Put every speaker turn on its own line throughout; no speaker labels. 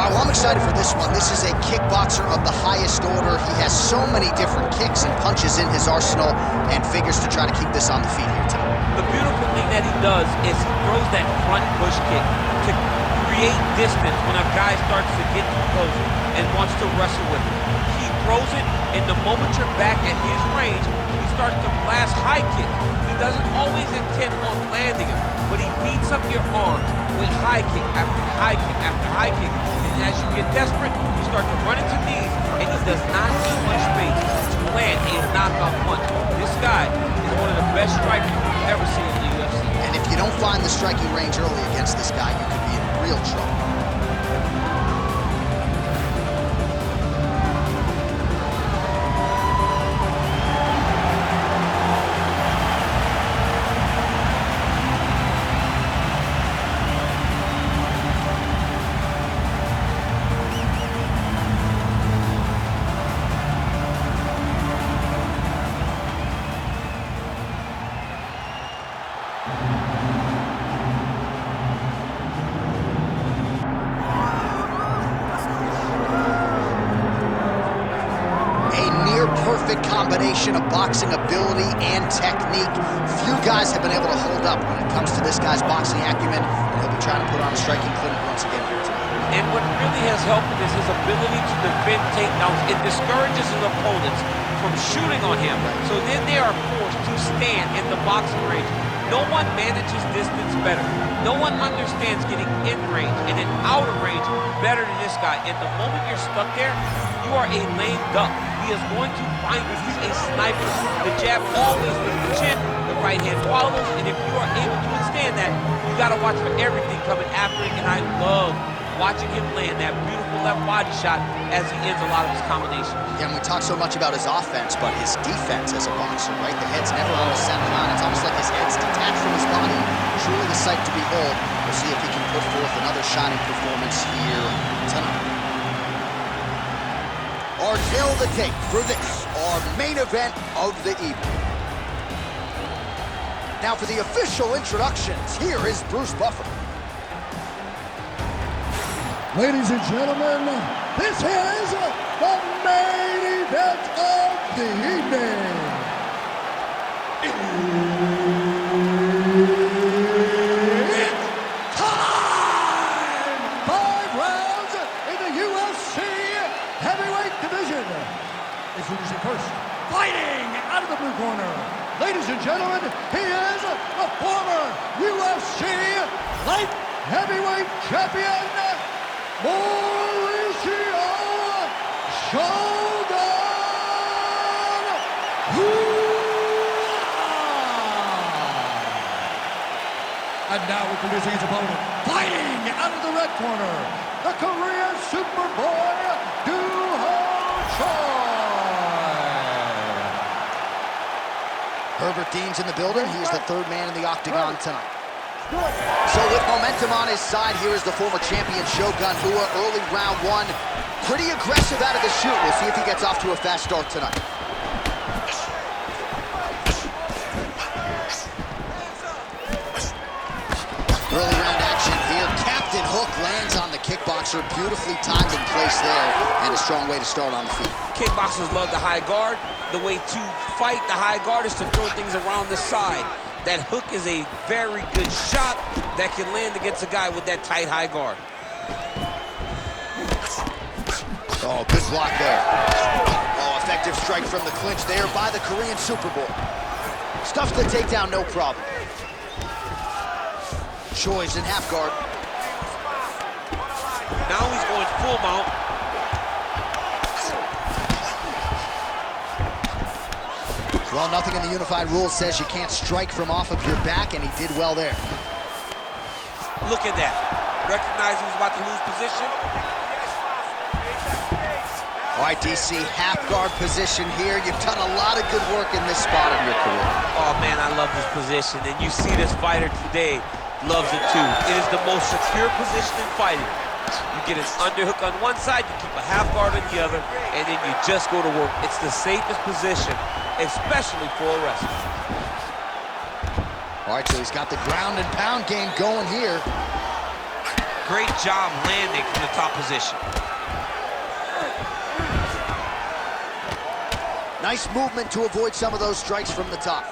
Yeah, well, I'm excited for this one. This is a kickboxer of the highest order. He has so many different kicks and punches in his arsenal and figures to try to keep this on the feet here tonight.
The beautiful thing that he does is he throws that front push kick to create distance when a guy starts to get too close and wants to wrestle with him. He throws it, and the moment you're back at his range, he starts to blast high kicks. He doesn't always intend on landing him, but he beats up your arms with high kick after high kick after high kick. And as you get desperate, you start to run into knees, and he does not need much space to land a knockout punch. This guy is one of the best strikers you've ever seen in the UFC.
And if you don't find the striking range early against this guy, you could be in real trouble. Perfect combination of boxing ability and technique. Few guys have been able to hold up when it comes to this guy's boxing acumen, and he'll be trying to put on a striking clinic once again here tonight.
And what really has helped him is his ability to defend takedowns. It discourages his opponents from shooting on him, so then they are forced to stand in the boxing range. No one manages distance better. No one understands getting in range and in out of range better than this guy. And the moment you're stuck there, you are a lame duck. He is going to find you. He's a sniper. The jab always with the chin, the right hand follows, and if you are able to withstand that, you got to watch for everything coming after it. And I love watching him land that beautiful left body shot as he ends a lot of his combinations.
Yeah, and we talk so much about his offense, but his defense as a boxer, right? The head's never on the center line. It's almost like his head's detached from his body. Truly a sight to behold. We'll see if he can put forth another shining performance here tonight. Our tail of the tape for this, our main event of the evening. Now for the official introductions, here is Bruce Buffer.
Ladies and gentlemen, this is the main event of the evening. It's time! 5 rounds in the UFC heavyweight division. Introducing first, fighting out of the blue corner. Ladies and gentlemen, he is the former UFC light heavyweight champion, Mauricio Shogun Rua. And now introducing his opponent, fighting out of the red corner, the Korean Superboy,
Herbert Dean's in the building. He is the third man in the octagon tonight. So with momentum on his side, here is the former champion Shogun Rua. Early round one, pretty aggressive out of the chute. We'll see if he gets off to a fast start tonight. Early round action here. Captain Hook lands on the kickboxer. Beautifully timed in place there, and a strong way to start on the feet.
Kickboxers love the high guard. The way to fight the high guard is to throw things around the side. That hook is a very good shot that can land against a guy with that tight high guard.
Oh, good block there. Oh, effective strike from the clinch there by the Korean Superboy. Stuffs the takedown, no problem. Choi's in half guard.
Now he's going full mount.
Well, nothing in the unified rules says you can't strike from off of your back, and he did well there.
Look at that. Recognize he was about to lose position.
All right, DC, half guard position here. You've done a lot of good work in this spot in your career.
Oh, man, I love this position. And you see this fighter today loves it, too. It is the most secure position in fighting. You get an underhook on one side, you keep a half guard on the other, and then you just go to work. It's the safest position, especially for a wrestler.
All right, so he's got the ground and pound game going here.
great job landing from the top position.
Nice movement to avoid some of those strikes from the top.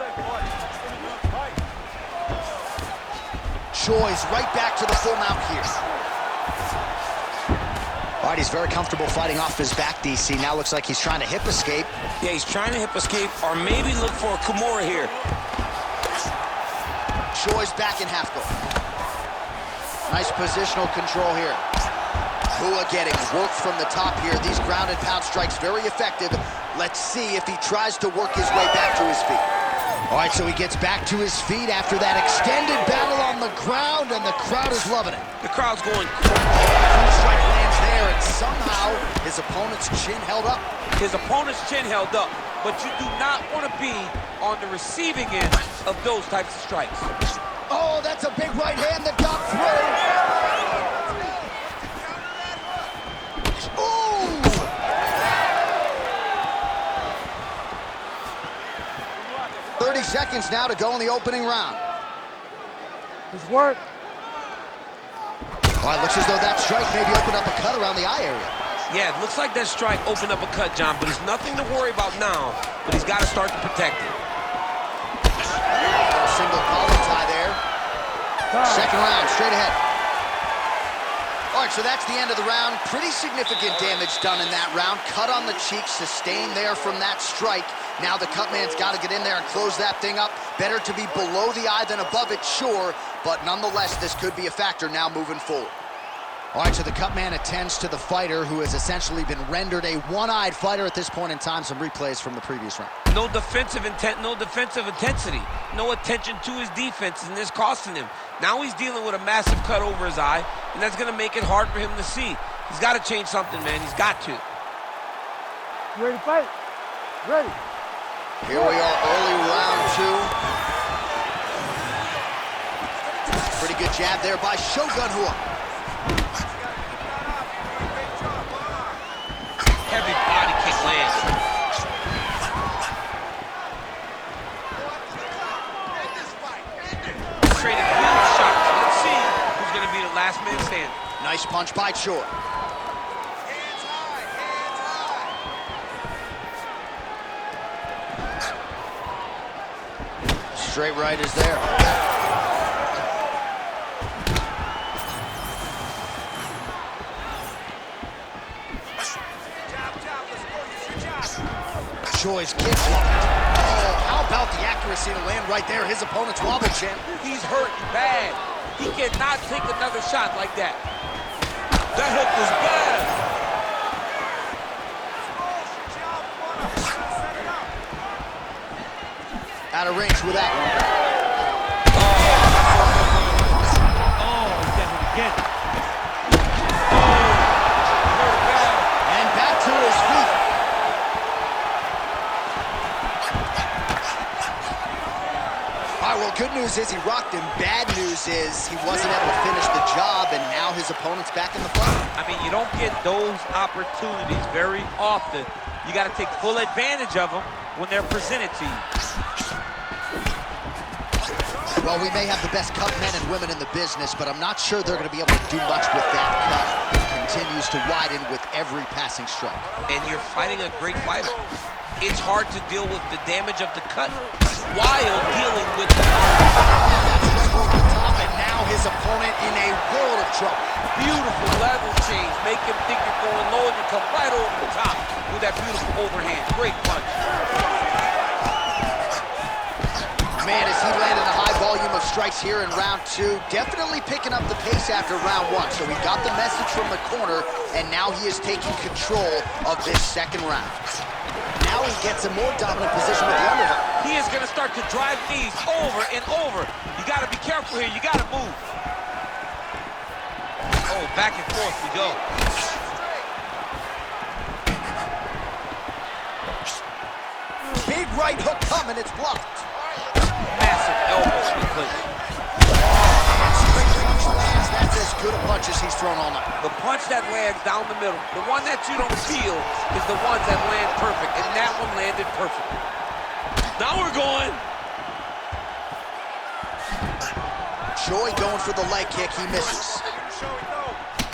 Choi's right back to the full mount here. All right, he's very comfortable fighting off his back, DC. Now looks like he's trying to hip escape.
Yeah, he's trying to hip escape or maybe look for a Kimura here.
Choi's back in half guard. Nice positional control here. Hua getting work from the top here. These ground and pound strikes very effective. Let's see if he tries to work his way back to his feet. All right, so he gets back to his feet after that extended battle on the ground, and the crowd is loving it.
The crowd's going
Huge strike lands there, and somehow his opponent's chin held up.
His opponent's chin held up, but you do not want to be on the receiving end of those types of strikes.
Oh, that's a big right hand that got through. 30 seconds now to go in the opening round.
His work.
Well, it looks as though that strike maybe opened up a cut around the eye area.
Yeah, it looks like that strike opened up a cut, John, but there's nothing to worry about now, but he's got to start to protect it.
A single collar tie there. Second round, straight ahead. All right, so that's the end of the round. Pretty significant damage done in that round. Cut on the cheek, sustained there from that strike. Now the cut man's got to get in there and close that thing up. Better to be below the eye than above it, sure, but nonetheless, this could be a factor now moving forward. All right, so the cut man attends to the fighter who has essentially been rendered a one-eyed fighter at this point in time. Some replays from the previous round.
No defensive intent, no defensive intensity, no attention to his defense, and this costing him. Now he's dealing with a massive cut over his eye, and that's going to make it hard for him to see. He's got to change something, man. He's got to.
You ready to fight? Ready.
Here we are, early round two. Pretty good jab there by Shogun Hua.
Heavy body kick lands. Trading huge shots. Let's see who's going to be the last man standing.
Nice punch by Choi. Straight right is there. Choi's kick blocked. Oh, how about the accuracy to land right there? His opponent's wobble chin.
He's hurt bad. He cannot take another shot like that.
That hook was bad.
Out of range with that one.
Oh, he's got him again.
And back to his feet. All right, well, good news is he rocked him. Bad news is he wasn't able to finish the job, and now his opponent's back in the fight.
I mean, you don't get those opportunities very often. You got to take full advantage of them when they're presented to you.
Well, we may have the best cut men and women in the business, but I'm not sure they're going to be able to do much with that cut. It continues to widen with every passing strike.
And you're fighting a great fighter. It's hard to deal with the damage of the cut while dealing with the...
That's over the top, and now his opponent in a world of trouble.
Beautiful level change. Make him think you're going low, and you come right over the top with that beautiful overhand. Great punch.
Man, as he landed a high volume of strikes here in round two, definitely picking up the pace after round one. So he got the message from the corner, and now he is taking control of this second round. Now he gets a more dominant position with the underhook.
He is going to start to drive these over and over. You got to be careful here. You got to move.
Oh, back and forth we go.
Big right hook coming, it's blocked.
Massive elbows in place.
That's as good a punch as he's thrown all night.
The punch that lands down the middle, the one that you don't feel, is the ones that land perfect, and that one landed perfectly. Now we're going.
Choi going for the leg kick, he misses.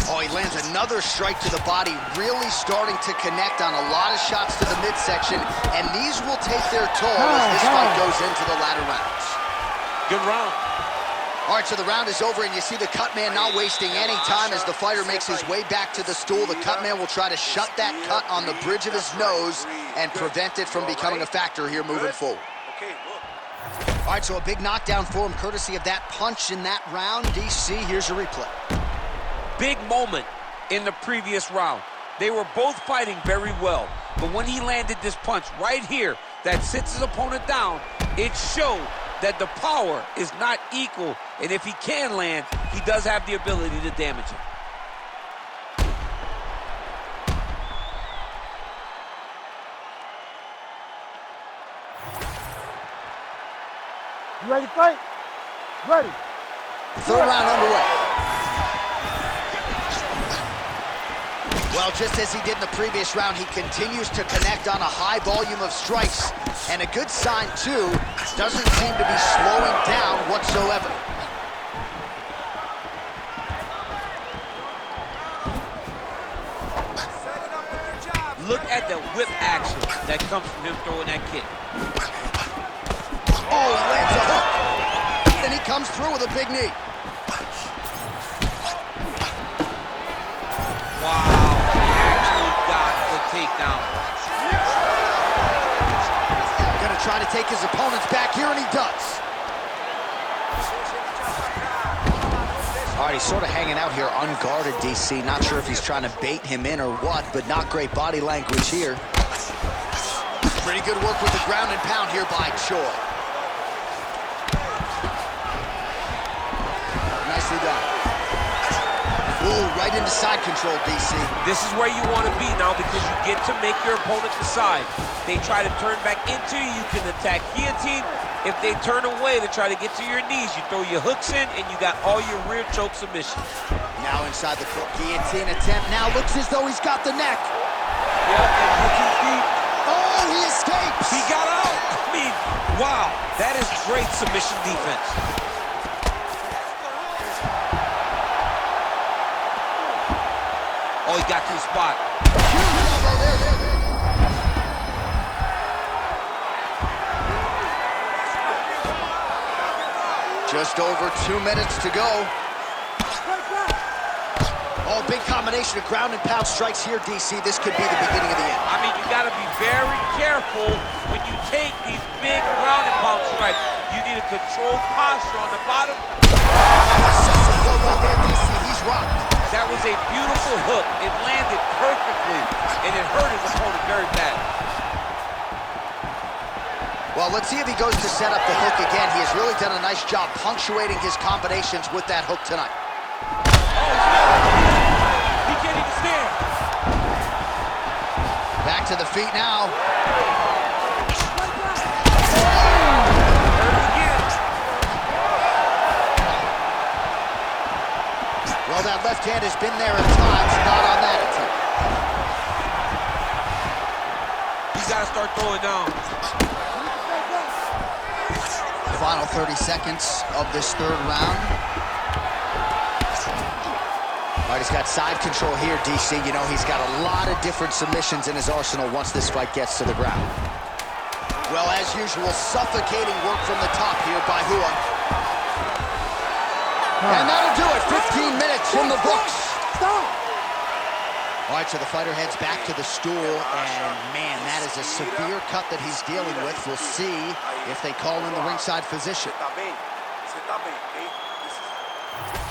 Oh, he lands another strike to the body, really starting to connect on a lot of shots to the midsection, and these will take their toll as this fight goes into the latter rounds.
Good round.
All right, so the round is over, and you see the cut man not wasting any time as the fighter makes his way back to the stool. The cut man will try to shut that cut on the bridge of his nose and prevent it from becoming a factor here moving forward. All right, so a big knockdown for him, courtesy of that punch in that round. DC, here's your replay.
Big moment in the previous round. They were both fighting very well, but when he landed this punch right here that sits his opponent down, it showed that the power is not equal, and if he can land, he does have the ability to damage him.
You ready to fight? Ready.
Third round underway. Well, just as he did in the previous round, he continues to connect on a high volume of strikes. And a good sign, too, doesn't seem to be slowing down whatsoever.
Look at the whip action that comes from him throwing that kick.
Oh, he lands a hook. And he comes through with a big knee.
Wow. Takedown.
Gonna try to take his opponents back here, and he does. All right, he's sort of hanging out here unguarded, DC. Not sure if he's trying to bait him in or what, but not great body language here. Pretty good work with the ground and pound here by Choi. Nicely done. Ooh, right into side control, DC.
This is where you want to be now because you get to make your opponent decide. They try to turn back into you, you can attack guillotine. If they turn away to try to get to your knees, you throw your hooks in and you got all your rear choke submissions.
Now inside the guillotine attempt. Now looks as though he's got the neck.
Yep, and puts his feet.
Oh, he escapes.
He got out. I mean, wow, that is great submission defense. Oh, he got to the spot.
Just over 2 minutes to go. Oh, big combination of ground and pound strikes here, DC. This could be the beginning of the end.
I mean, you got to be very careful when you take these big ground and pound strikes. You need a controlled posture on the bottom.
He's rocked.
That was a beautiful hook. It landed perfectly, and it hurt his opponent very bad.
Well, let's see if he goes to set up the hook again. He has really done a nice job punctuating his combinations with that hook tonight.
Oh, he can't even stand.
Back to the feet now. Well, that left hand has been there at times, not on that attempt.
He's got to start throwing down.
Final 30 seconds of this third round. All right, he's got side control here, DC. You know, he's got a lot of different submissions in his arsenal once this fight gets to the ground. Well, as usual, suffocating work from the top here by Hua. And that'll do it. 15 minutes in the books. Stop. All right, so the fighter heads back to the stool, and man, that is a severe cut that he's dealing with. We'll see if they call in the ringside physician. All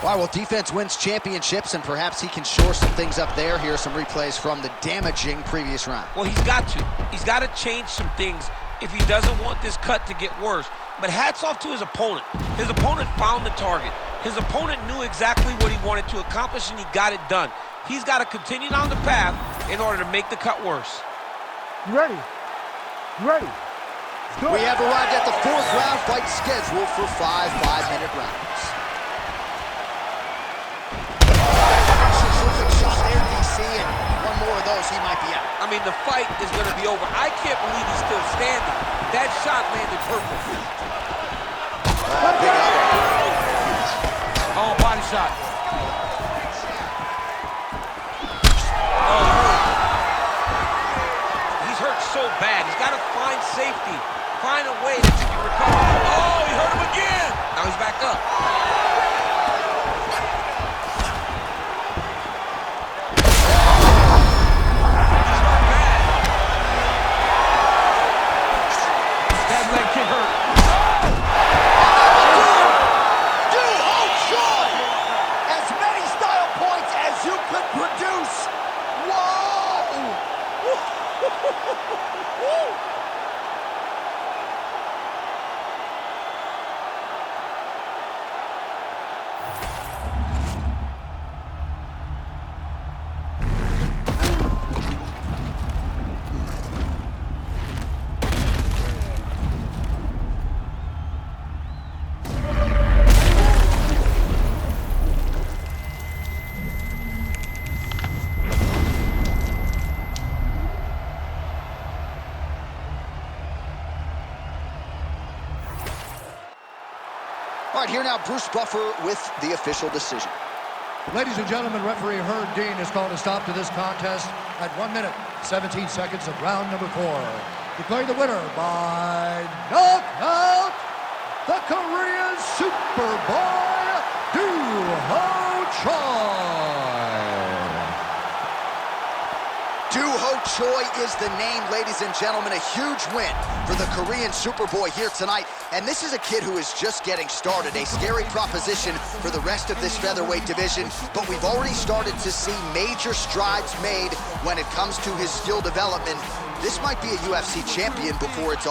right, well, defense wins championships, and perhaps he can shore some things up there. Here are some replays from the damaging previous round.
Well, he's got to. He's got to change some things if he doesn't want this cut to get worse. But hats off to his opponent. His opponent found the target. His opponent knew exactly what he wanted to accomplish, and he got it done. He's got to continue down the path in order to make the cut worse.
You ready? You ready?
We have arrived at the fourth round fight scheduled for 5 5-minute rounds. Shot there, DC, and one more of those, he might be out.
I mean, the fight is going to be over. I can't believe he's still standing. That shot landed perfectly.
Big elbow.
Oh, body shot.
so bad. He's got to find safety, find a way that you can recover. Oh, he hurt him again. Now he's back up.
All right, here now, Bruce Buffer with the official decision.
Ladies and gentlemen, referee Herb Dean has called a stop to this contest at 1 minute, 17 seconds of round number 4. Declaring the winner by knockout, the Korean Superboy, Doo-Ho Choi.
Doo-Ho Choi is the name, ladies and gentlemen. A huge win for the Korean Superboy here tonight. And this is a kid who is just getting started. A scary proposition for the rest of this featherweight division. But we've already started to see major strides made when it comes to his skill development. This might be a UFC champion before it's all